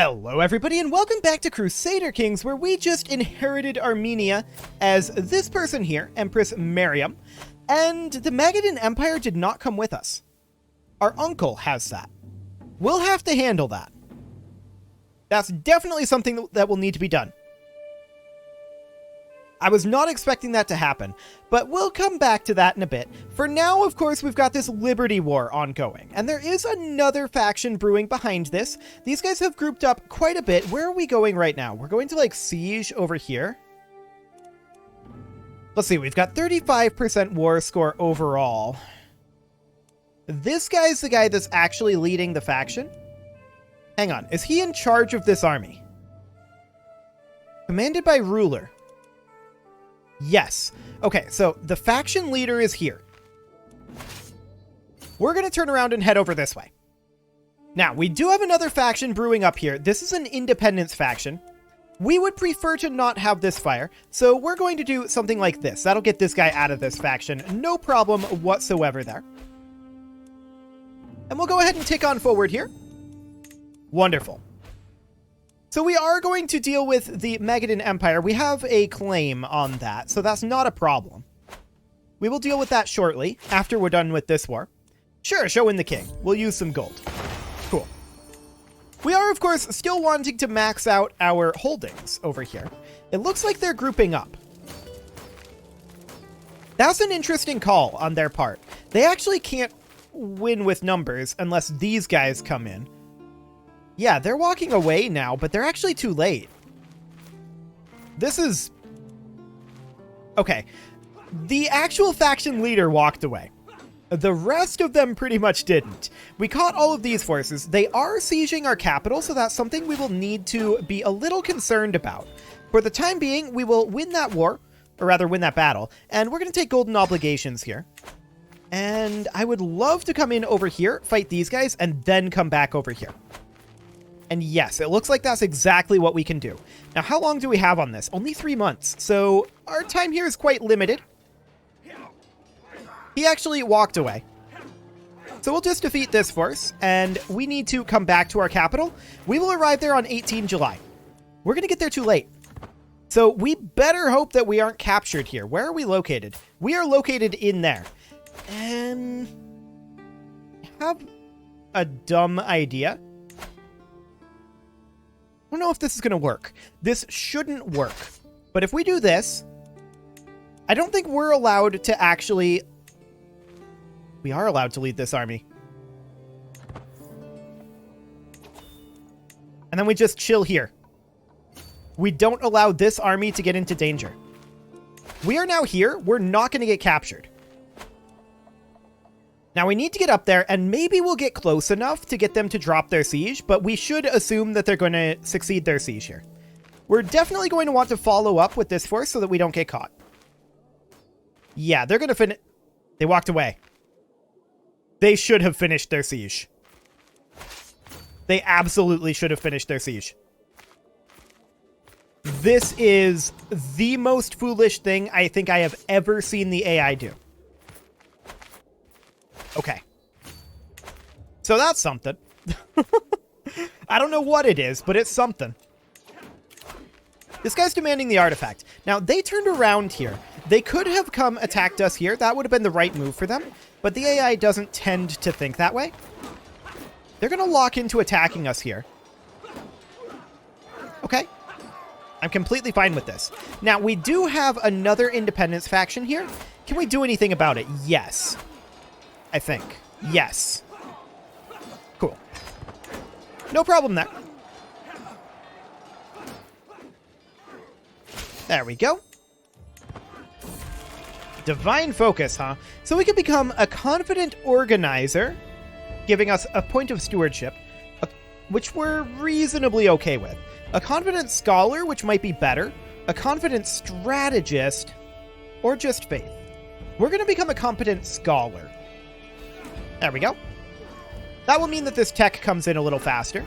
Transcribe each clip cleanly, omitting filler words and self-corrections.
Hello everybody and welcome back to Crusader Kings, where we just inherited Armenia as this person here, Empress Mariam, and the Magadin Empire did not come with us. Our uncle has that. We'll have to handle that. That's definitely something that will need to be done. I was not expecting that to happen, but we'll come back to that in a bit. For now, of course, we've got this Liberty War ongoing, and there is another faction brewing behind this. These guys have grouped up quite a bit. Where are we going right now? We're going to, like, siege over here. Let's see, we've got 35% war score overall. This guy's the guy that's actually leading the faction. Hang on, is he in charge of this army? Commanded by ruler. Yes. Okay, so the faction leader is here. We're going to turn around and head over this way. Now, we do have another faction brewing up here. This is an independence faction. We would prefer to not have this fire, so we're going to do something like this. That'll get this guy out of this faction. No problem whatsoever there. And we'll go ahead and tick on forward here. Wonderful. So we are going to deal with the Magadin Empire. We have a claim on that, so that's not a problem. We will deal with that shortly, after we're done with this war. Sure, show in the king. We'll use some gold. Cool. We are, of course, still wanting to max out our holdings over here. It looks like they're grouping up. That's an interesting call on their part. They actually can't win with numbers unless these guys come in. Yeah, they're walking away now, but they're actually too late. This is... Okay. The actual faction leader walked away. The rest of them pretty much didn't. We caught all of these forces. They are sieging our capital, so that's something we will need to be a little concerned about. For the time being, we will win that war, or rather win that battle, and we're going to take golden obligations here. And I would love to come in over here, fight these guys, and then come back over here. And yes, it looks like that's exactly what we can do. Now, how long do we have on this? Only 3 months. So our time here is quite limited. He actually walked away. So we'll just defeat this force, and we need to come back to our capital. We will arrive there on 18 July. We're going to get there too late. So we better hope that we aren't captured here. Where are we located? We are located in there. And I have a dumb idea. I don't know if this is going to work. This shouldn't work. But if we do this, I don't think we're allowed to actually... We are allowed to lead this army. And then we just chill here. We don't allow this army to get into danger. We are now here. We're not going to get captured. Now, we need to get up there, and maybe we'll get close enough to get them to drop their siege, but we should assume that they're going to succeed their siege here. We're definitely going to want to follow up with this force so that we don't get caught. Yeah, they're going to finish... They walked away. They should have finished their siege. They absolutely should have finished their siege. This is the most foolish thing I think I have ever seen the AI do. Okay. So that's something. I don't know what it is, but it's something. This guy's demanding the artifact. Now, they turned around here. They could have come attacked us here. That would have been the right move for them. But the AI doesn't tend to think that way. They're going to lock into attacking us here. Okay. I'm completely fine with this. Now, we do have another independence faction here. Can we do anything about it? Yes. I think. Yes. Cool. No problem there. There we go. Divine focus, huh? So we can become a confident organizer, giving us a point of stewardship, which we're reasonably okay with. A confident scholar, which might be better. A confident strategist, or just faith. We're going to become a competent scholar. There we go. That will mean that this tech comes in a little faster.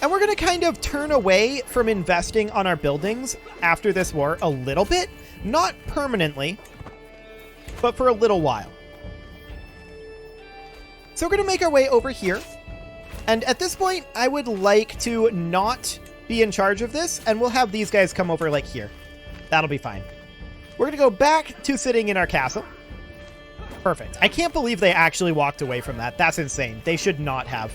And we're going to kind of turn away from investing on our buildings after this war a little bit. Not permanently, but for a little while. So we're going to make our way over here. And at this point, I would like to not be in charge of this, and we'll have these guys come over like here. That'll be fine. We're going to go back to sitting in our castle. Perfect. I can't believe they actually walked away from that. That's insane. They should not have.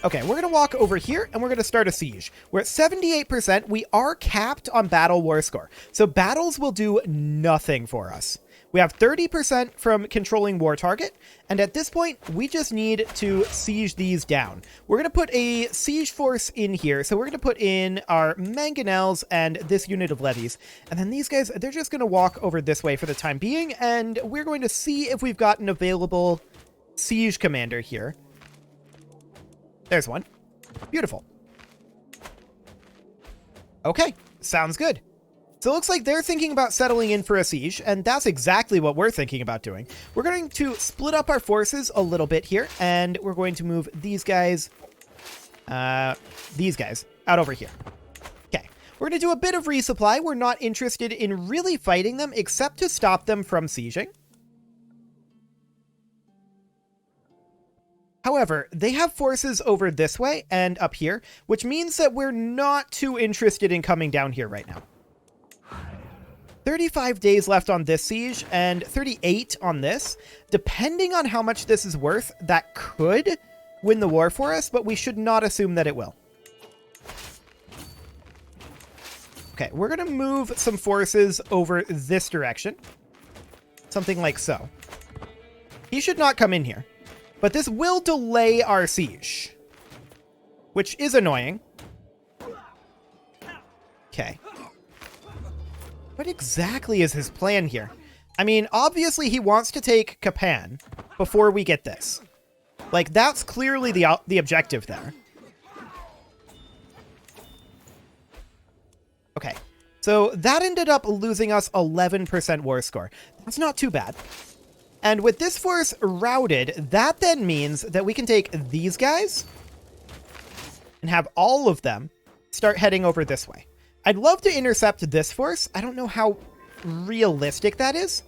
Okay, we're going to walk over here, and we're going to start a siege. We're at 78%. We are capped on battle war score, so battles will do nothing for us. We have 30% from controlling war target, and at this point, we just need to siege these down. We're going to put a siege force in here, so we're going to put in our mangonels and this unit of levies, and then these guys, they're just going to walk over this way for the time being, and we're going to see if we've got an available siege commander here. There's one. Beautiful. Okay, sounds good. So it looks like they're thinking about settling in for a siege, and that's exactly what we're thinking about doing. We're going to split up our forces a little bit here, and we're going to move these guys out over here. Okay, we're going to do a bit of resupply. We're not interested in really fighting them, except to stop them from sieging. However, they have forces over this way and up here, which means that we're not too interested in coming down here right now. 35 days left on this siege and 38 on this. Depending on how much this is worth, that could win the war for us, but we should not assume that it will. Okay, we're going to move some forces over this direction. Something like so. He should not come in here. But this will delay our siege, which is annoying. Okay. What exactly is his plan here? I mean, obviously he wants to take Kapan before we get this. Like, that's clearly the objective there. Okay. So that ended up losing us 11% war score. That's not too bad. And with this force routed, that then means that we can take these guys and have all of them start heading over this way. I'd love to intercept this force. I don't know how realistic that is,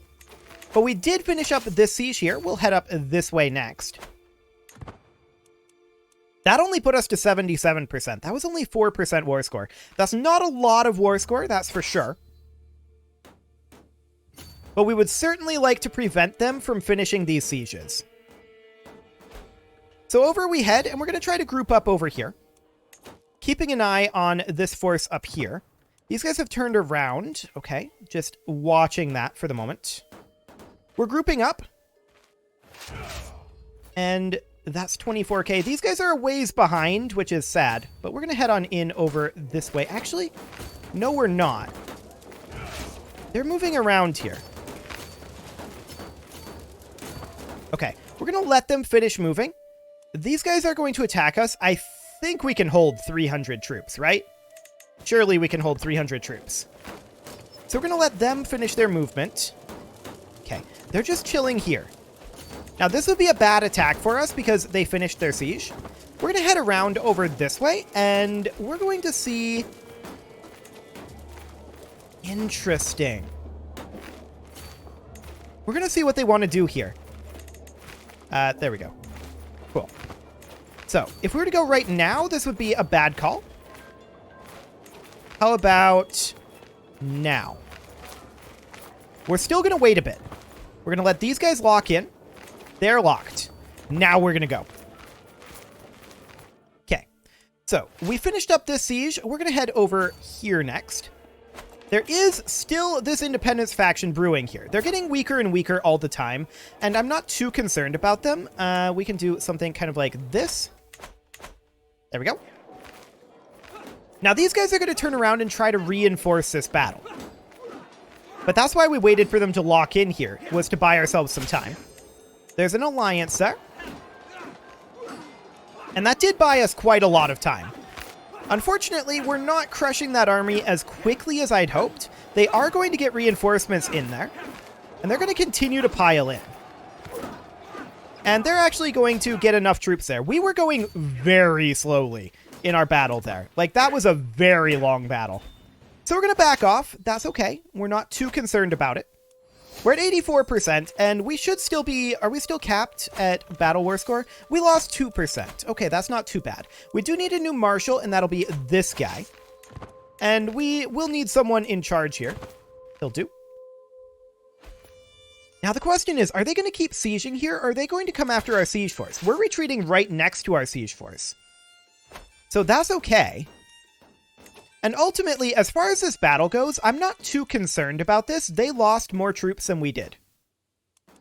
but we did finish up this siege here. We'll head up this way next. That only put us to 77%. That was only 4% war score. That's not a lot of war score, that's for sure. But we would certainly like to prevent them from finishing these sieges. So over we head, and we're going to try to group up over here, keeping an eye on this force up here. These guys have turned around. Okay, just watching that for the moment. We're grouping up. And that's 24k. These guys are a ways behind, which is sad. But we're going to head on in over this way. Actually, no, we're not. They're moving around here. Okay, we're going to let them finish moving. These guys are going to attack us. I think we can hold 300 troops, right? Surely we can hold 300 troops. So we're going to let them finish their movement. Okay, they're just chilling here. Now, this would be a bad attack for us because they finished their siege. We're going to head around over this way, and we're going to see... Interesting. We're going to see what they want to do here. There we go. Cool. So, if we were to go right now, this would be a bad call. How about now? We're still going to wait a bit. We're going to let these guys lock in. They're locked. Now we're going to go. Okay. So, we finished up this siege. We're going to head over here next. There is still this independence faction brewing here. They're getting weaker and weaker all the time, and I'm not too concerned about them. We can do something kind of like this. There we go. Now, these guys are going to turn around and try to reinforce this battle. But that's why we waited for them to lock in here, was to buy ourselves some time. There's an alliance there. And that did buy us quite a lot of time. Unfortunately, we're not crushing that army as quickly as I'd hoped. They are going to get reinforcements in there, and they're going to continue to pile in. And they're actually going to get enough troops there. We were going very slowly in our battle there. Like, that was a very long battle. So we're going to back off. That's okay. We're not too concerned about it. We're at 84%, and we should still be... Are we still capped at Battle War score? We lost 2%. Okay, that's not too bad. We do need a new Marshal, and that'll be this guy. And we will need someone in charge here. He'll do. Now, the question is, are they going to keep sieging here, or are they going to come after our siege force? We're retreating right next to our siege force. So that's okay. And ultimately, as far as this battle goes, I'm not too concerned about this. They lost more troops than we did.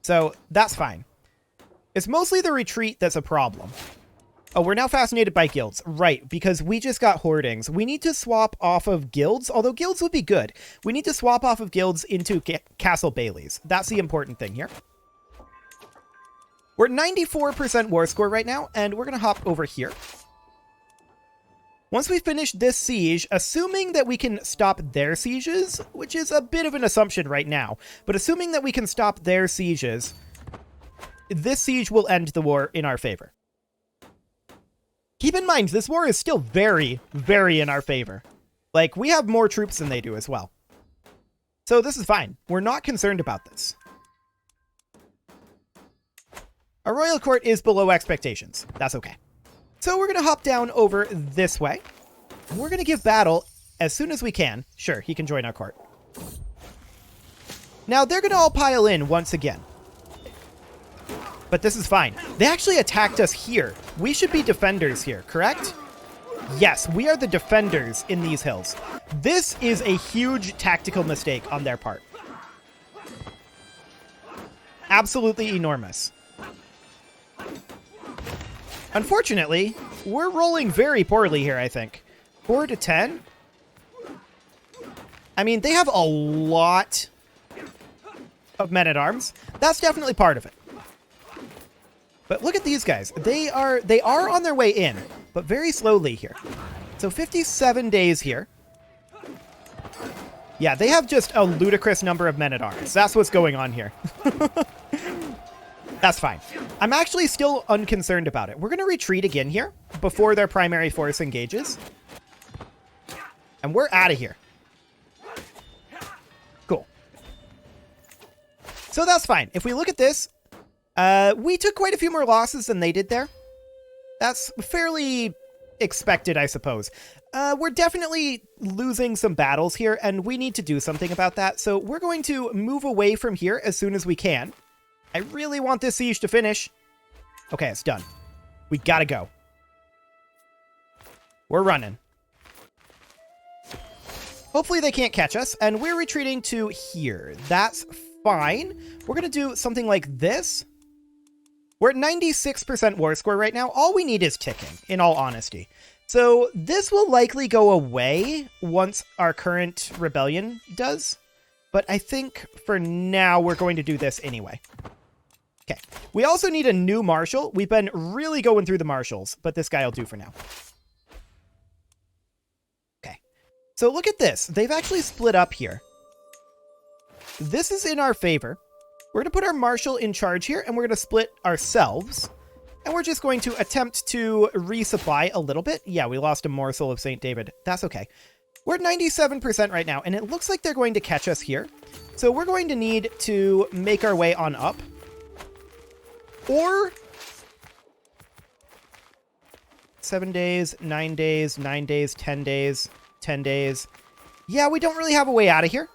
So that's fine. It's mostly the retreat that's a problem. Oh, we're now fascinated by guilds. Right, because we just got hoardings. We need to swap off of guilds, although guilds would be good. We need to swap off of guilds into Castle Baileys. That's the important thing here. We're at 94% war score right now, and we're going to hop over here. Once we finish this siege, assuming that we can stop their sieges, which is a bit of an assumption right now, but assuming that we can stop their sieges, this siege will end the war in our favor. Keep in mind, this war is still very, very in our favor. Like, we have more troops than they do as well. So this is fine. We're not concerned about this. Our royal court is below expectations. That's okay. So we're going to hop down over this way. We're going to give battle as soon as we can. Sure, he can join our court. Now, they're going to all pile in once again. But this is fine. They actually attacked us here. We should be defenders here, correct? Yes, we are the defenders in these hills. This is a huge tactical mistake on their part. Absolutely enormous. Unfortunately, we're rolling very poorly here, I think. 4 to 10? I mean, they have a lot of men-at-arms. That's definitely part of it. But look at these guys. They are on their way in, but very slowly here. So 57 days here. Yeah, they have just a ludicrous number of men-at-arms. That's what's going on here. That's fine. I'm actually still unconcerned about it. We're going to retreat again here before their primary force engages. And we're out of here. Cool. So that's fine. If we look at this, we took quite a few more losses than they did there. That's fairly expected, I suppose. We're definitely losing some battles here, and we need to do something about that. So we're going to move away from here as soon as we can. I really want this siege to finish. Okay, it's done. We gotta go. We're running. Hopefully they can't catch us, and we're retreating to here. That's fine. We're gonna do something like this. We're at 96% war score right now. All we need is ticking, in all honesty. So this will likely go away once our current rebellion does. But I think for now, we're going to do this anyway. Okay. We also need a new marshal. We've been really going through the marshals, but this guy will do for now. Okay. So look at this. They've actually split up here. This is in our favor. We're going to put our marshal in charge here, and we're going to split ourselves. And we're just going to attempt to resupply a little bit. Yeah, we lost a morsel of St. David. That's okay. We're at 97% right now, and it looks like they're going to catch us here. So we're going to need to make our way on up. Or 7 days, 9 days, 9 days, 10 days, 10 days. Yeah, we don't really have a way out of here.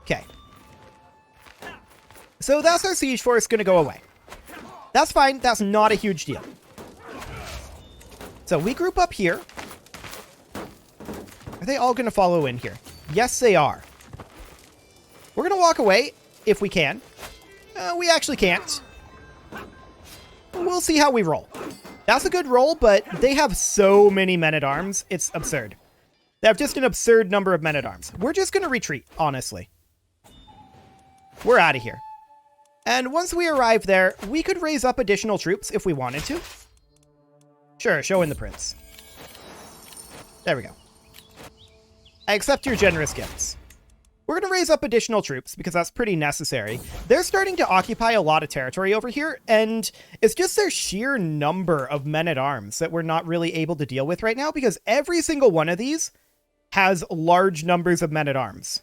Okay. So that's our siege force going to go away. That's fine. That's not a huge deal. So we group up here. Are they all going to follow in here? Yes, they are. We're going to walk away if we can. We actually can't. We'll see how we roll. That's a good roll, but they have so many men-at-arms. It's absurd. They have just an absurd number of men-at-arms. We're just going to retreat, honestly. We're out of here. And once we arrive there, we could raise up additional troops if we wanted to. Sure, show in the prince. There we go. I accept your generous gifts. We're going to raise up additional troops because that's pretty necessary. They're starting to occupy a lot of territory over here, and it's just their sheer number of men-at-arms that we're not really able to deal with right now because every single one of these has large numbers of men-at-arms.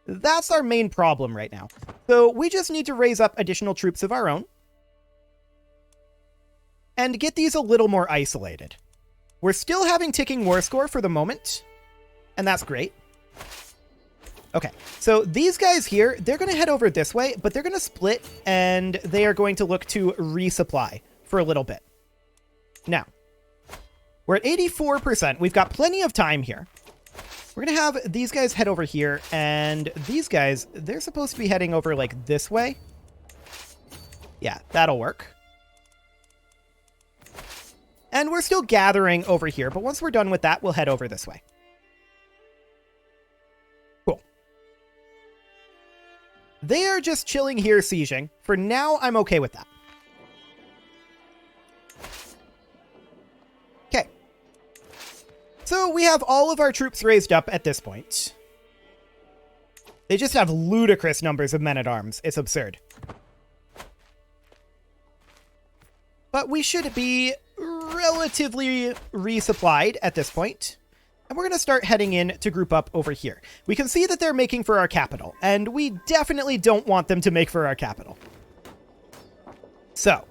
That's our main problem right now. So we just need to raise up additional troops of our own and get these a little more isolated. We're still having ticking war score for the moment, and that's great. Okay, so these guys here, they're going to head over this way, but they're going to split, and they are going to look to resupply for a little bit. Now, we're at 84%. We've got plenty of time here. We're going to have these guys head over here, and these guys, they're supposed to be heading over, like, this way. Yeah, that'll work. And we're still gathering over here, but once we're done with that, we'll head over this way. Cool. They are just chilling here, sieging. For now, I'm okay with that. Okay. So we have all of our troops raised up at this point. They just have ludicrous numbers of men-at-arms. It's absurd. But we should be relatively resupplied at this point. And we're going to start heading in to group up over here. We can see that they're making for our capital, and we definitely don't want them to make for our capital. So,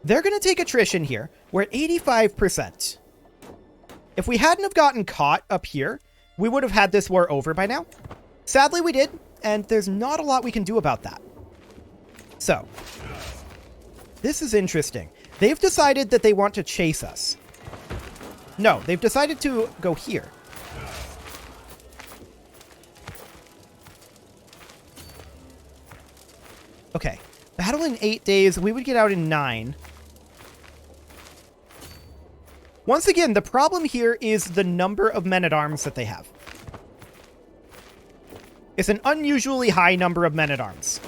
they're going to take attrition here. We're at 85%. If we hadn't have gotten caught up here, we would have had this war over by now. Sadly, we did, and there's not a lot we can do about that. So, this is interesting. They've decided that they want to chase us. No, they've decided to go here. Okay. Battle in 8 days. We would get out in 9. Once again, the problem here is the number of men-at-arms that they have. It's an unusually high number of men-at-arms.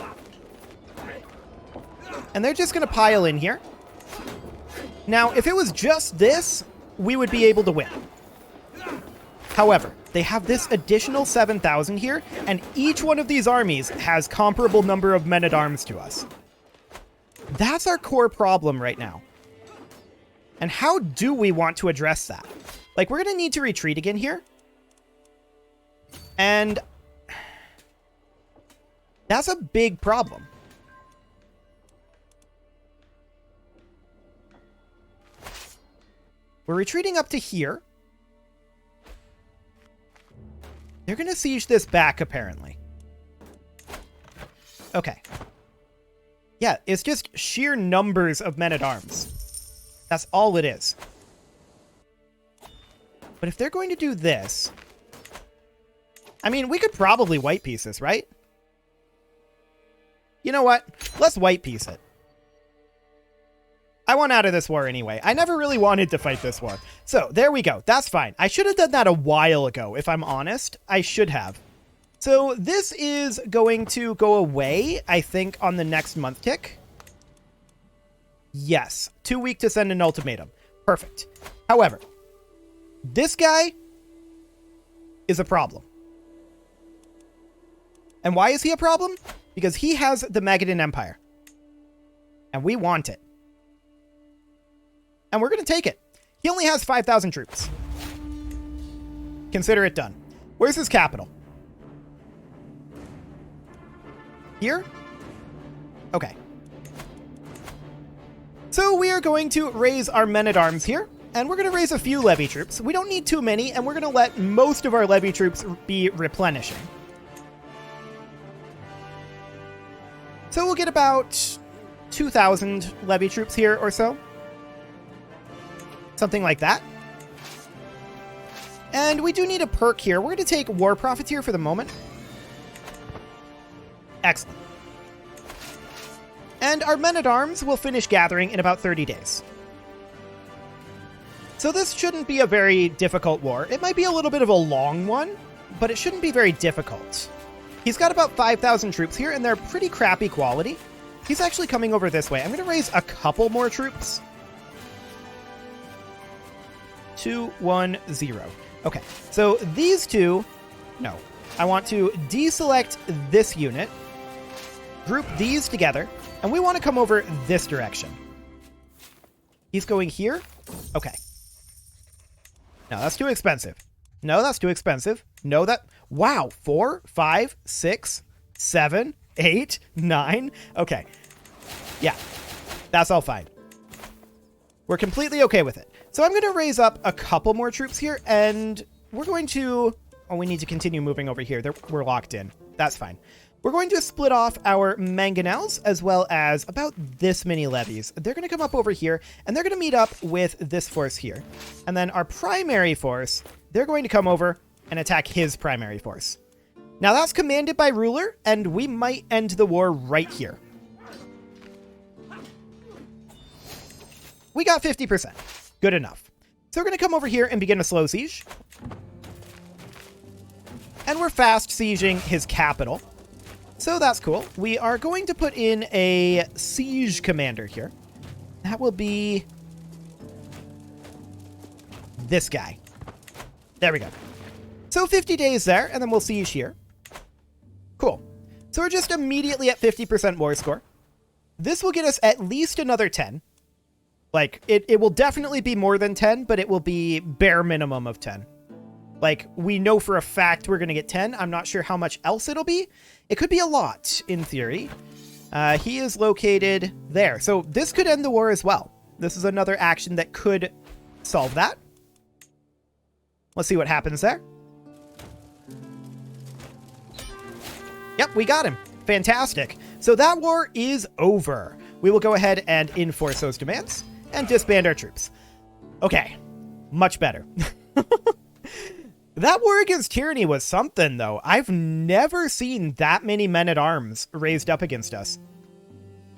And they're just going to pile in here. Now, if it was just this, we would be able to win. However, they have this additional 7,000 here, and each one of these armies has comparable number of men-at-arms to us. That's our core problem right now. And how do we want to address that? Like, we're going to need to retreat again here. And that's a big problem. We're retreating up to here. They're going to siege this back, apparently. Okay. Yeah, it's just sheer numbers of men-at-arms. That's all it is. But if they're going to do this... I mean, we could probably white piece this, right? You know what? Let's white piece it. I want out of this war anyway. I never really wanted to fight this war. So, there we go. That's fine. I should have done that a while ago, if I'm honest. I should have. So, this is going to go away, I think, on the next month tick. Yes. 2 weeks to send an ultimatum. Perfect. However, this guy is a problem. And why is he a problem? Because he has the Magadan Empire. And we want it. And we're going to take it. He only has 5,000 troops. Consider it done. Where's his capital? Here? Okay. So we are going to raise our men-at-arms here. And we're going to raise a few levy troops. We don't need too many, and we're going to let most of our levy troops be replenishing. So we'll get about 2,000 levy troops here or so. Something like that. And we do need a perk here. We're going to take War Profiteer for the moment. Excellent. And our men-at-arms will finish gathering in about 30 days. So this shouldn't be a very difficult war. It might be a little bit of a long one, but it shouldn't be very difficult. He's got about 5,000 troops here, and they're pretty crappy quality. He's actually coming over this way. I'm going to raise a couple more troops. 2, 1, 0. Okay, so these two... No. I want to deselect this unit, group these together, and we want to come over this direction. He's going here? Okay. No, that's too expensive. No, that's too expensive. No, that... Wow, 4, 5, 6, 7, 8, 9. Okay. Yeah, that's all fine. We're completely okay with it. So I'm going to raise up a couple more troops here, and we're going to... Oh, we need to continue moving over here. We're locked in. That's fine. We're going to split off our mangonels as well as about this many levies. They're going to come up over here, and they're going to meet up with this force here. And then our primary force, they're going to come over and attack his primary force. Now that's commanded by ruler, and we might end the war right here. We got 50%. Good enough. So we're going to come over here and begin a slow siege. And we're fast sieging his capital. So that's cool. We are going to put in a siege commander here. That will be this guy. There we go. So 50 days there, and then we'll siege here. Cool. So we're just immediately at 50% war score. This will get us at least another 10. Like, it will definitely be more than 10, but it will be bare minimum of 10. Like, we know for a fact we're going to get 10. I'm not sure how much else it'll be. It could be a lot, in theory. He is located there. So this could end the war as well. This is another action that could solve that. Let's see what happens there. Yep, we got him. Fantastic. So that war is over. We will go ahead and enforce those demands and disband our troops. Okay, much better. That war against tyranny was something, though. I've never seen that many men-at-arms raised up against us.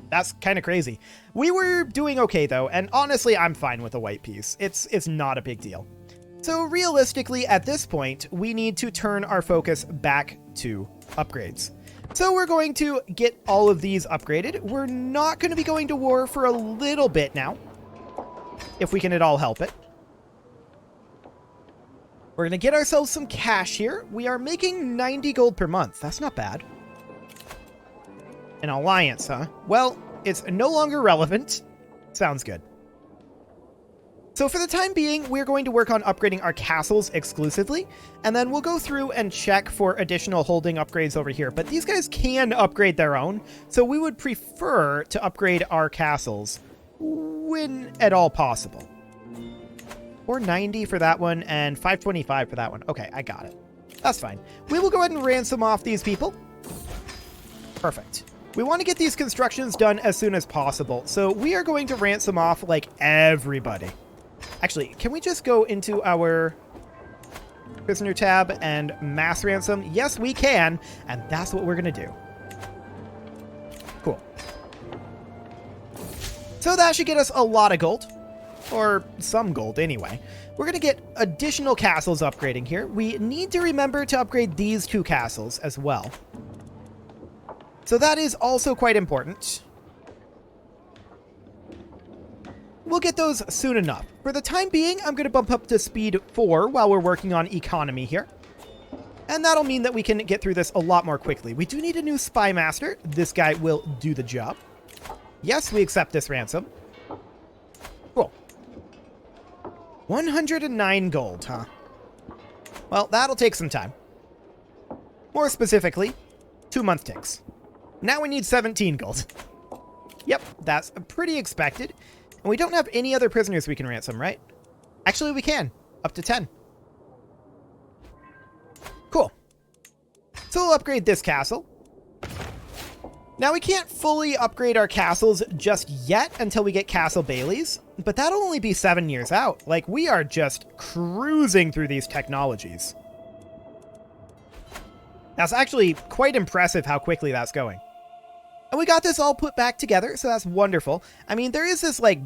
That's kind of crazy. We were doing okay, though, and honestly, I'm fine with a white piece. It's not a big deal. So realistically, at this point, we need to turn our focus back to upgrades. So we're going to get all of these upgraded. We're not going to be going to war for a little bit now, if we can at all help it. We're going to get ourselves some cash here. We are making 90 gold per month. That's not bad. An alliance, huh? Well, it's no longer relevant. Sounds good. So for the time being, we're going to work on upgrading our castles exclusively, and then we'll go through and check for additional holding upgrades over here. But these guys can upgrade their own, so we would prefer to upgrade our castles when at all possible. 490 for that one, and 525 for that one. Okay, I got it. That's fine. We will go ahead and ransom off these people. Perfect. We want to get these constructions done as soon as possible, so we are going to ransom off, like, everybody. Actually, can we just go into our prisoner tab and mass ransom? Yes, we can, and that's what we're going to do. Cool. So that should get us a lot of gold. Or some gold, anyway. We're going to get additional castles upgrading here. We need to remember to upgrade these two castles as well. So that is also quite important. We'll get those soon enough. For the time being, I'm going to bump up to speed 4 while we're working on economy here. And that'll mean that we can get through this a lot more quickly. We do need a new spy master. This guy will do the job. Yes, we accept this ransom. Cool. 109 gold, huh? Well, that'll take some time. More specifically, 2-month ticks. Now we need 17 gold. Yep, that's pretty expected. And we don't have any other prisoners we can ransom, right? Actually, we can. Up to 10. Cool. So we'll upgrade this castle. Now, we can't fully upgrade our castles just yet until we get Castle Bailey's, but that'll only be 7 years out. Like, we are just cruising through these technologies. That's actually quite impressive how quickly that's going. And we got this all put back together, so that's wonderful. I mean, there is this, like,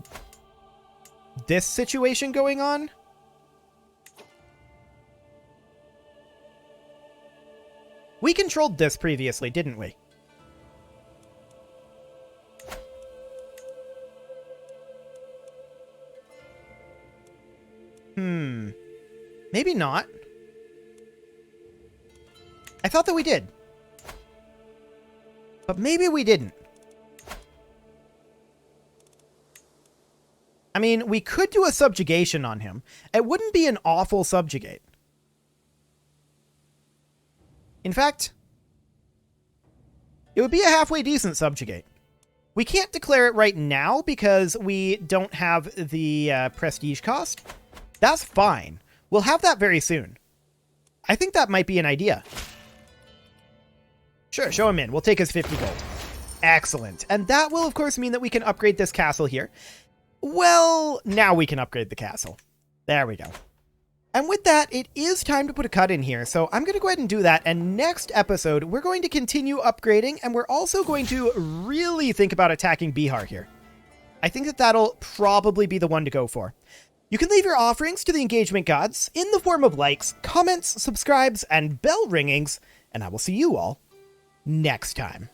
this situation going on. We controlled this previously, didn't we? Maybe not. I thought that we did. But maybe we didn't. I mean, we could do a subjugation on him. It wouldn't be an awful subjugate. In fact, it would be a halfway decent subjugate. We can't declare it right now because we don't have the prestige cost. That's fine. We'll have that very soon. I think that might be an idea. Sure, show him in. We'll take his 50 gold. Excellent. And that will, of course, mean that we can upgrade this castle here. Well, now we can upgrade the castle. There we go. And with that, it is time to put a cut in here. So I'm going to go ahead and do that. And next episode, we're going to continue upgrading. And we're also going to really think about attacking Bihar here. I think that that'll probably be the one to go for. You can leave your offerings to the engagement gods in the form of likes, comments, subscribes, and bell ringings. And I will see you all next time.